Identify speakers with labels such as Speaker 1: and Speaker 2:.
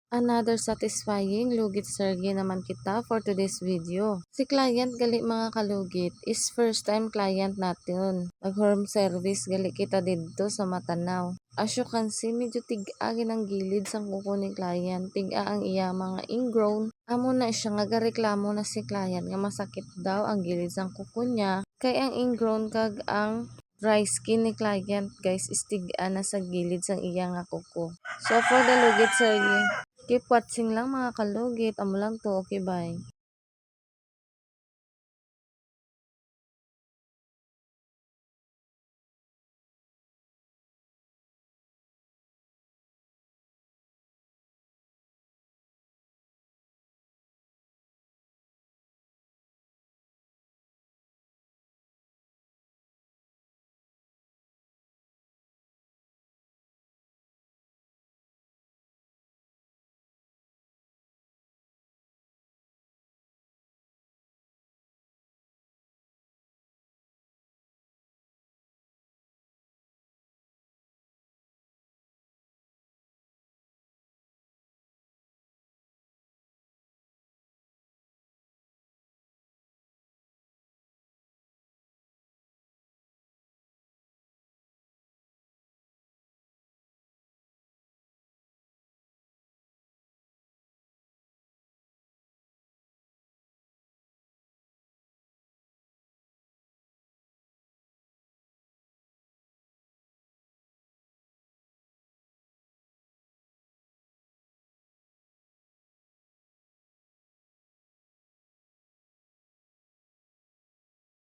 Speaker 1: Another satisfying lugit serge naman kita for today's video. Si client gali mga kalugit is first time client natin. Nag-home service gali kita dito sa Matanaw. As you can see, medyo tig-agi ng gilid sang kuko ni client. Tig-a ang iya mga ingrown. Amo na siya nga gareklamo na si client nga masakit daw ang gilid sang kuko niya. Kay ang ingrown kag ang dry skin ni client guys is tig-a na sa gilid sang iya nga kuko. So for the lugit serge, keep watching lang mga kalugit. Amo lang to. Okay, bye.